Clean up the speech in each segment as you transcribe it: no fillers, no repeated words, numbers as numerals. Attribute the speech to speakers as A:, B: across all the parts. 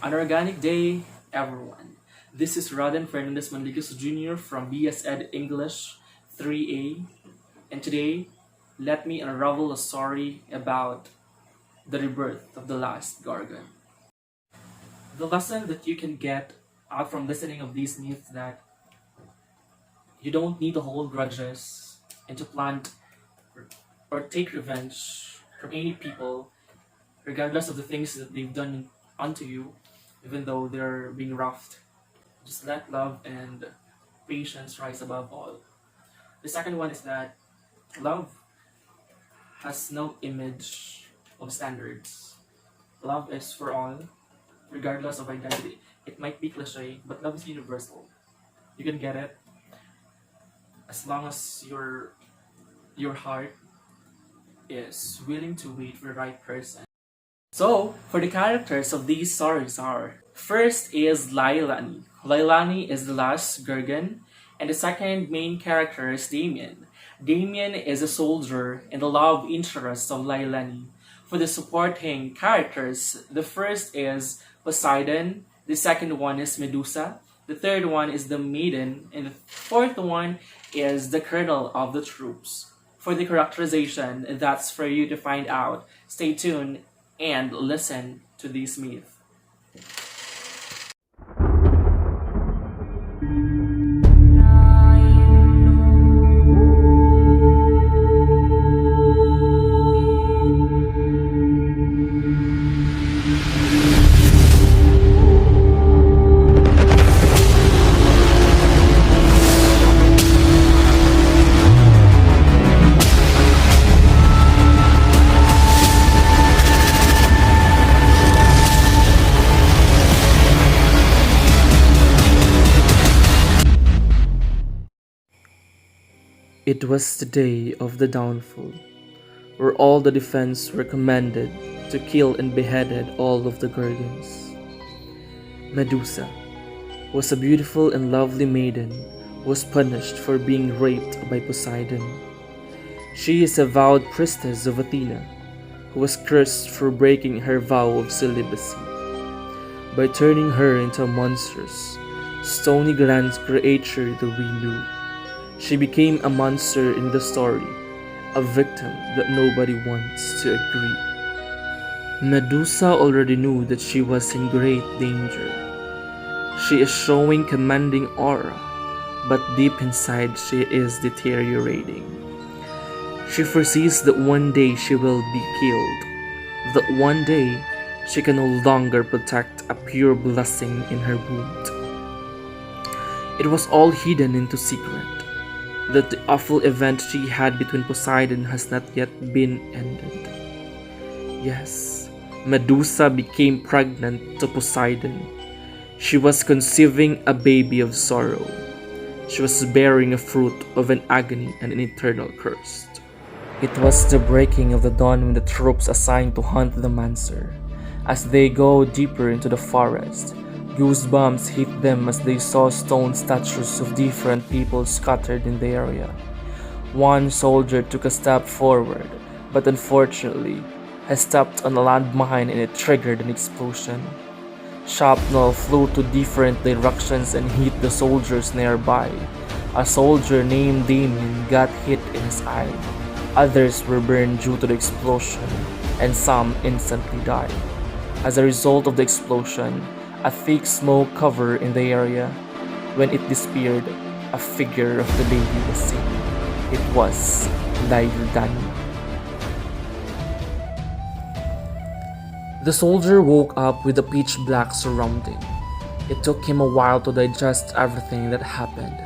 A: An organic day, everyone. This is Raden Fernandez Manligus Jr. from BS Ed English 3A, and today, let me unravel a story about the rebirth of the last Gargan. The lesson that you can get out from listening of these myths that you don't need to hold grudges and to plant or take revenge from any people, regardless of the things that they've done unto you, even though they're being roughed. Just let love and patience rise above all. The second one is that love has no image of standards. Love is for all, regardless of identity. It might be cliche, but love is universal. You can get it as long as your heart is willing to wait for the right person. So, for the characters of these stories are, first is Lailani. Lailani is the last Gurgan, and the second main character is Damien. Damien is a soldier in the love interest of Lailani. For the supporting characters, the first is Poseidon, the second one is Medusa, the third one is the Maiden, and the fourth one is the Colonel of the troops. For the characterization, that's for you to find out. Stay tuned and listen to these myths. It was the day of the downfall, where all the defense were commanded to kill and beheaded all of the Gorgons. Medusa was a beautiful and lovely maiden who was punished for being raped by Poseidon. She is a vowed priestess of Athena, who was cursed for breaking her vow of celibacy. By turning her into a monstrous, stony grand creature that we knew, she became a monster in the story, a victim that nobody wants to agree. Medusa already knew that she was in great danger. She is showing commanding aura, but deep inside she is deteriorating. She foresees that one day she will be killed, that one day she can no longer protect a pure blessing in her wound. It was all hidden into secret, that the awful event she had between Poseidon has not yet been ended. Yes, Medusa became pregnant to Poseidon. She was conceiving a baby of sorrow. She was bearing a fruit of an agony and an eternal curse. It was the breaking of the dawn when the troops assigned to hunt the monster. As they go deeper into the forest, goosebumps hit them as they saw stone statues of different people scattered in the area. One soldier took a step forward, but unfortunately, he stepped on a landmine and it triggered an explosion. Shrapnel flew to different directions and hit the soldiers nearby. A soldier named Damien got hit in his eye. Others were burned due to the explosion, and some instantly died. As a result of the explosion, a thick smoke covered in the area. When it disappeared, a figure of the lady was seen. It was Lailani. The soldier woke up with a pitch black surrounding. It took him a while to digest everything that happened.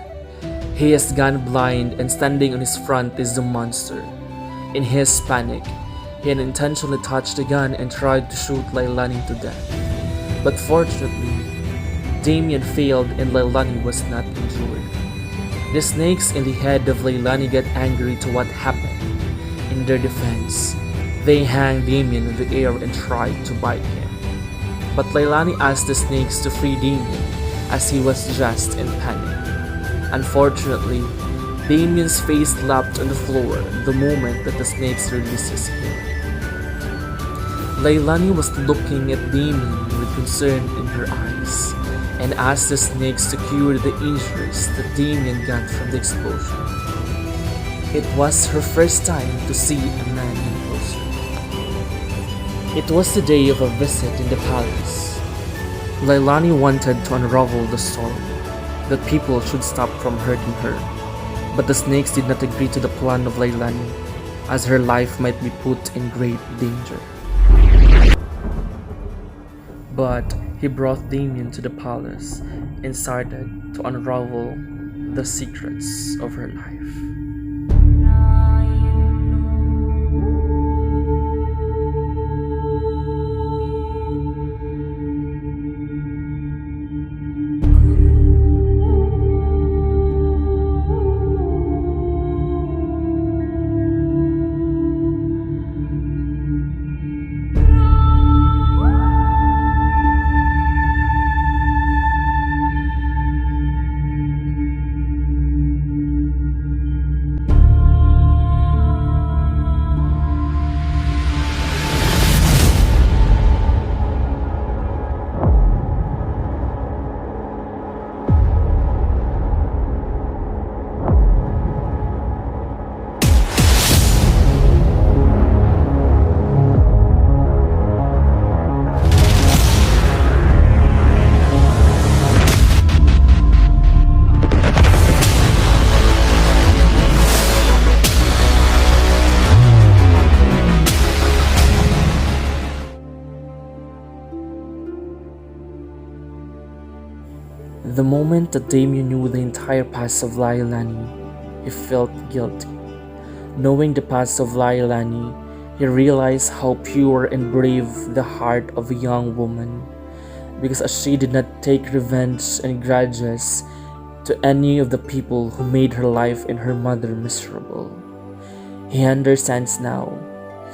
A: He has gone blind, and standing on his front is the monster. In his panic, he had intentionally touched the gun and tried to shoot Lailani to death. But fortunately, Damien failed and Lailani was not injured. The snakes in the head of Lailani got angry to what happened. In their defense, they hanged Damien in the air and tried to bite him. But Lailani asked the snakes to free Damien as he was just in panic. Unfortunately, Damien's face slapped on the floor the moment that the snakes released him. Leilani was looking at Damien with concern in her eyes and asked the snakes to cure the injuries that Damien got from the explosion. It was her first time to see a man in person. It was the day of a visit in the palace. Leilani wanted to unravel the story, that people should stop from hurting her, but the snakes did not agree to the plan of Leilani, as her life might be put in great danger. But he brought Damien to the palace and started to unravel the secrets of her life. The moment that Damien knew the entire past of Leilani, he felt guilty. Knowing the past of Leilani, he realized how pure and brave the heart of a young woman, because she did not take revenge and grudges to any of the people who made her life and her mother miserable. He understands now.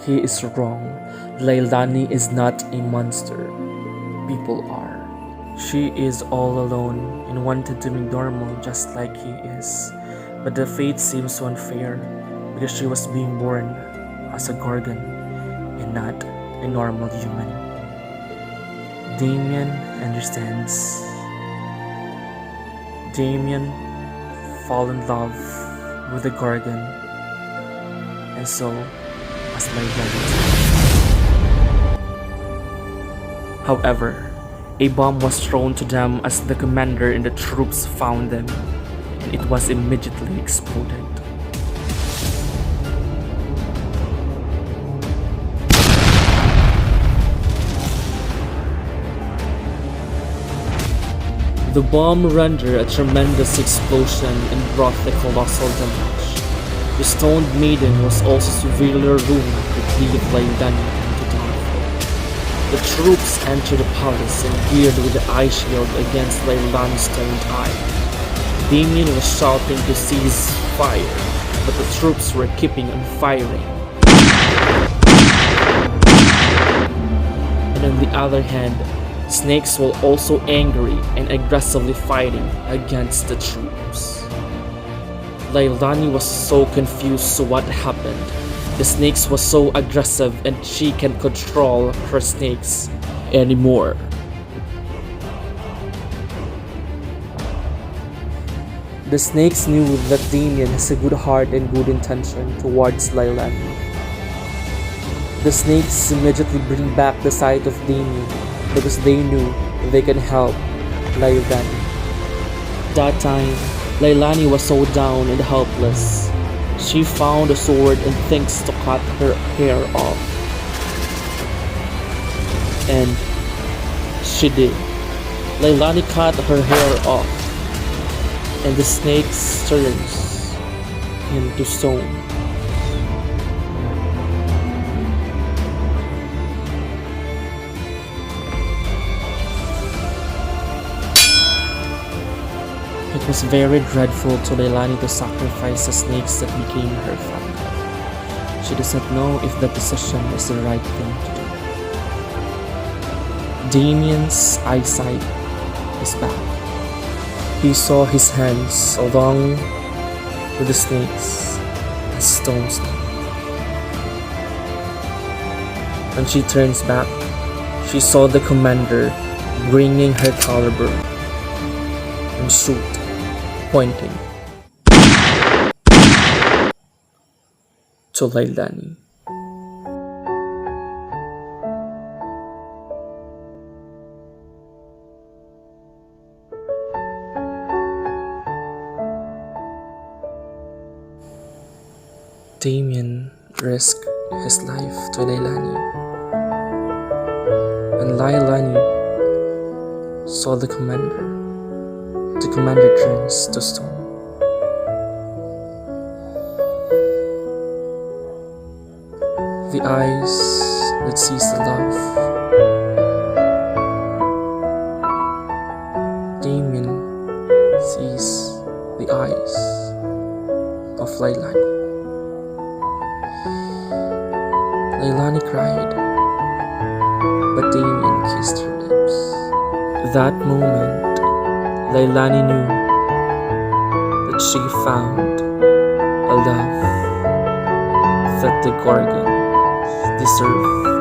A: He is wrong. Leilani is not a monster. People are. She is all alone and wanted to be normal just like he is. But the fate seems so unfair because she was being born as a Gorgon and not a normal human. Damien understands. Damien fall in love with the Gorgon, and so was Leilani. However, a bomb was thrown to them as the commander and the troops found them, and it was immediately exploded. The bomb rendered a tremendous explosion and brought a colossal damage. The Stoned Maiden was also severely ruined with leave Leilani. The troops entered the palace and geared with the eye shield against Leilani's stoned eye. Damien was shouting to cease fire, but the troops were keeping on firing. And on the other hand, snakes were also angry and aggressively fighting against the troops. Leilani was so confused what happened. The snakes were so aggressive and she can't control her snakes anymore. The snakes knew that Damien has a good heart and good intention towards Leilani. The snakes immediately bring back the sight of Damien because they knew they can help Leilani. That time, Leilani was so down and helpless. She found a sword and thinks to cut her hair off. And she did. Leilani cut her hair off, and the snake turns into stone. It was very dreadful to Leilani to sacrifice the snakes that became her family. She does not know if that decision is the right thing to do. Damien's eyesight is back. He saw his hands along with the snakes as stones. When she turns back, she saw the commander bringing her caliber and shoot, pointing to Lailani. Damien risked his life to Lailani, and Lailani saw the commander turns to stone. The eyes that sees the love. Damien sees the eyes of Lailani. Lailani cried, but Damien kissed her lips. That moment, Lailani knew that she found a love that the Gorgons deserve.